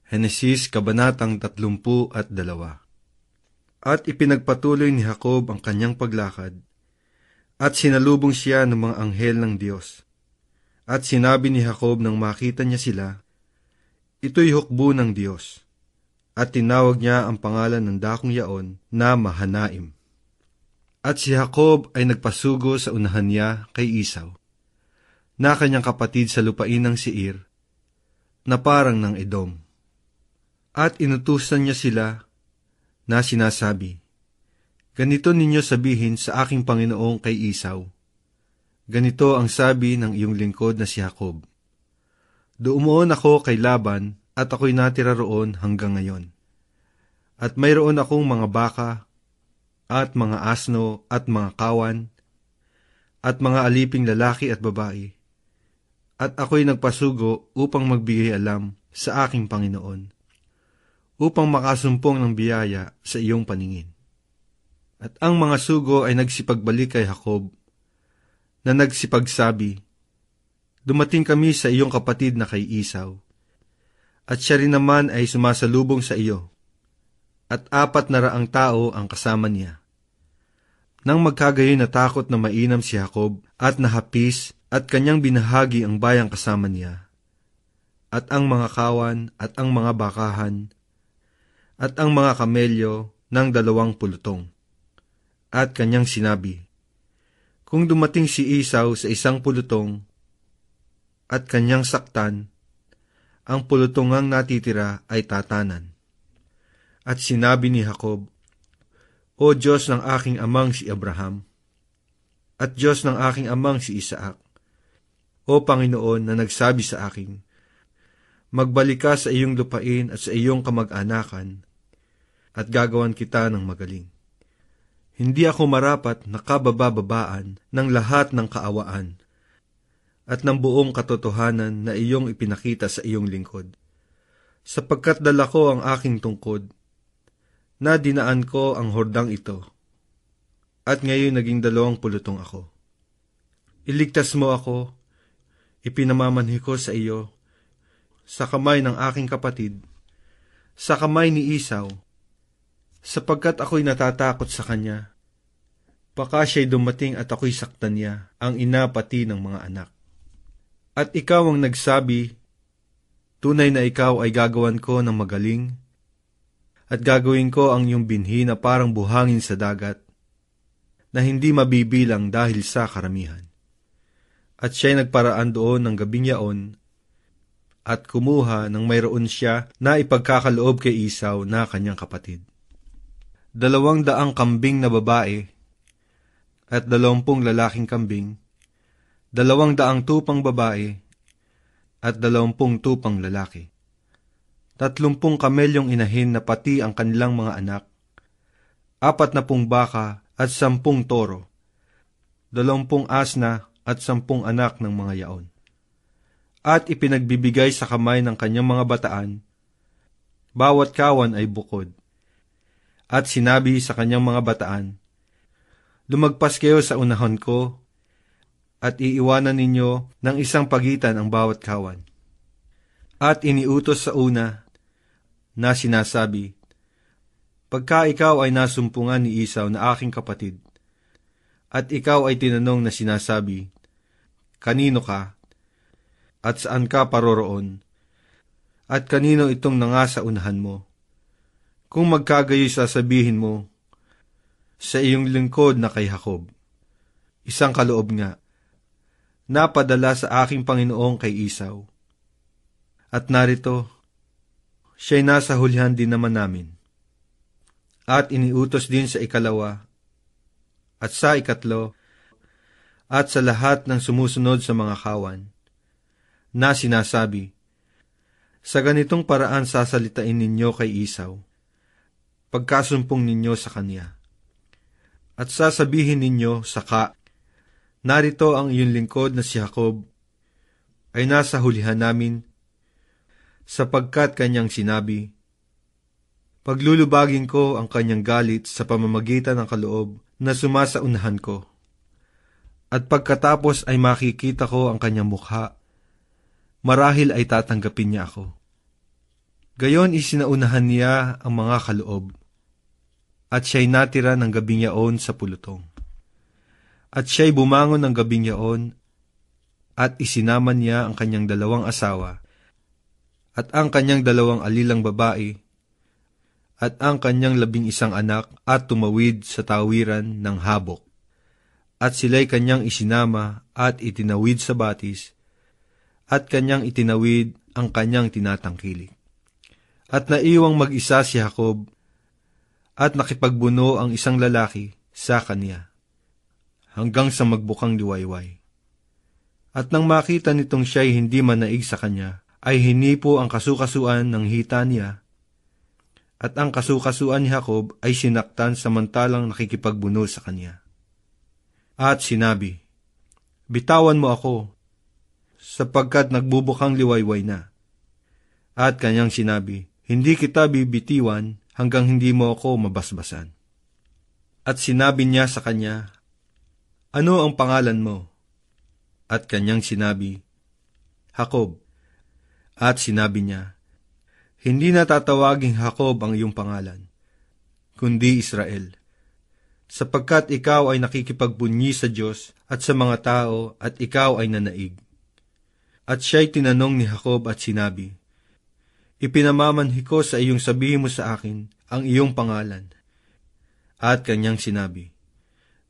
Henesis Kabanatang 32. At ipinagpatuloy ni Jacob ang kanyang paglakad, at sinalubong siya ng mga anghel ng Diyos. At sinabi ni Jacob nang makita niya sila, ito'y hukbo ng Diyos. At tinawag niya ang pangalan ng dakong yaon na Mahanaim. At si Jacob ay nagpasugo sa unahan niya kay Esau, na kanyang kapatid sa lupain ng Seir, na parang ng Edom. At inutusan niya sila na sinasabi, ganito ninyo sabihin sa aking Panginoong kay Esau, ganito ang sabi ng iyong lingkod na si Jacob, duumuon ako kay Laban at ako'y natira roon hanggang ngayon. At mayroon akong mga baka, at mga asno, at mga kawan, at mga aliping lalaki at babae. At ako'y nagpasugo upang magbigay alam sa aking Panginoon, upang makasumpong ng biyaya sa iyong paningin. At ang mga sugo ay nagsipagbalik kay Jacob, na nagsipagsabi, dumating kami sa iyong kapatid na kay Esau, at siya rin naman ay sumasalubong sa iyo, at 400 tao ang kasama niya. Nang magkagayon natakot na mainam si Jacob at nahapis at kanyang binahagi ang bayang kasama niya, at ang mga kawan at ang mga bakahan, at ang mga kamelyo ng 20 pulutong. At kanyang sinabi, kung dumating si Esau sa 1 pulutong, at kanyang saktan, ang pulutongang natitira ay tatanan. At sinabi ni Jacob, O Diyos ng aking amang si Abraham, at Diyos ng aking amang si Isaac, O Panginoon na nagsabi sa akin, magbalik ka sa iyong lupain at sa iyong kamag-anakan, at gagawan kita ng magaling. Hindi ako marapat na kabababaan ng lahat ng kaawaan, at ng buong katotohanan na iyong ipinakita sa iyong lingkod. Sapagkat dala ko ang aking tungkod, na dinaan ko ang hordang ito, at ngayon naging 20 pulutong ako. Iligtas mo ako, ipinamamanhi ko sa iyo, sa kamay ng aking kapatid, sa kamay ni Esau, sapagkat ako'y natatakot sa kanya. Baka siya'y dumating at ako'y saktan niya, ang ina pati ng mga anak. At ikaw ang nagsabi, tunay na ikaw ay gagawan ko ng magaling, at gagawin ko ang iyong binhi na parang buhangin sa dagat, na hindi mabibilang dahil sa karamihan. At siya'y nagparaan doon ng gabing yaon, at kumuha ng mayroon siya na ipagkakaloob kay Esau na kanyang kapatid. 200 kambing na babae, at 20 lalaking kambing, 200 tupang babae, at 20 tupang lalaki. 30 kamelyong inahin na pati ang kanilang mga anak, 40 baka at 10 toro, 20 asna at 10 anak ng mga yaon. At ipinagbibigay sa kamay ng kanyang mga bataan, bawat kawan ay bukod. At sinabi sa kanyang mga bataan, lumagpas kayo sa unahan ko, at iiwanan ninyo ng isang pagitan ang bawat kawan. At iniutos sa una, na sinasabi, pagka ikaw ay nasumpungan ni Esau na aking kapatid, at ikaw ay tinanong na sinasabi, kanino ka, at saan ka paroroon, at kanino itong nanga sa unahan mo? Kung magkagayoy sasabihin mo, sa iyong lingkod na kay Jacob, isang kaloob nga, napadala sa aking Panginoong kay Esau. At narito, siya'y nasa hulihan din naman namin. At iniutos din sa 2, at sa 3, at sa lahat ng sumusunod sa mga kawan, na sinasabi, sa ganitong paraan sasalitain ninyo kay Esau, pagkasumpong ninyo sa kanya. At sasabihin ninyo, saka, narito ang iyong lingkod na si Jacob, ay nasa hulihan namin, sapagkat kanyang sinabi, paglulubagin ko ang kanyang galit sa pamamagitan ng kaloob na sumasaunahan ko. At pagkatapos ay makikita ko ang kanyang mukha, marahil ay tatanggapin niya ako. Gayon isinaunahan niya ang mga kaloob, at siya'y natira ng gabing yaon sa pulutong. At siya'y bumangon ng gabing yaon, at isinama niya ang kanyang 2 asawa, at ang kanyang 2 alilang babae, at ang kanyang 11 anak, at tumawid sa tawiran ng Habok. At sila'y kanyang isinama at itinawid sa batis, at kanyang itinawid ang kanyang tinatangkilik. At naiwang mag-isa si Jacob, at nakipagbuno ang isang lalaki sa kanya, hanggang sa magbukang liwayway. At nang makita nitong siya'y hindi manaig sa kanya, ay hinipo ang kasukasuan ng hita niya, at ang kasukasuan ni Jacob ay sinaktan samantalang nakikipagbuno sa kanya. At sinabi, "Bitawan mo ako, sapagkat nagbubukang liwayway na." At kanyang sinabi, "Hindi kita bibitiwan hanggang hindi mo ako mabasbasan." At sinabi niya sa kanya, "Ano ang pangalan mo?" At kanyang sinabi, "Jacob." At sinabi niya, "Hindi na tatawaging Jacob ang iyong pangalan, kundi Israel, sapagkat ikaw ay nakikipagbunyi sa Diyos at sa mga tao, at ikaw ay nanaig." At siya'y tinanong ni Jacob at sinabi, "Ipinamamanhi ko sa iyong sabihin mo sa akin ang iyong pangalan." At kanyang sinabi,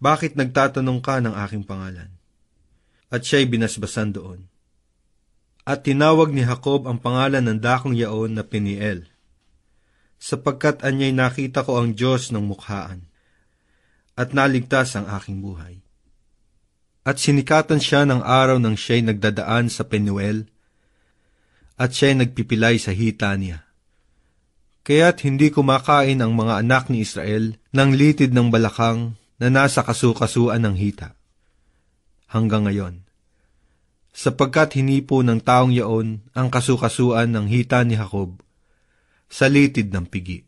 "Bakit nagtatanong ka ng aking pangalan?" At siya'y binasbasan doon. At tinawag ni Jacob ang pangalan ng dakong yaon na Peniel, sapagkat anya'y nakita ko ang Diyos ng mukhaan, at naligtas ang aking buhay. At sinikatan siya ng araw nang siya'y nagdadaan sa Penuel, at siya'y nagpipilay sa hita niya. Kaya't hindi kumakain ang mga anak ni Israel ng litid ng balakang na nasa kasukasuan ng hita, hanggang ngayon, sapagkat hinipo ng taong yaon ang kasukasuan ng hita ni Jacob sa litid ng pigi.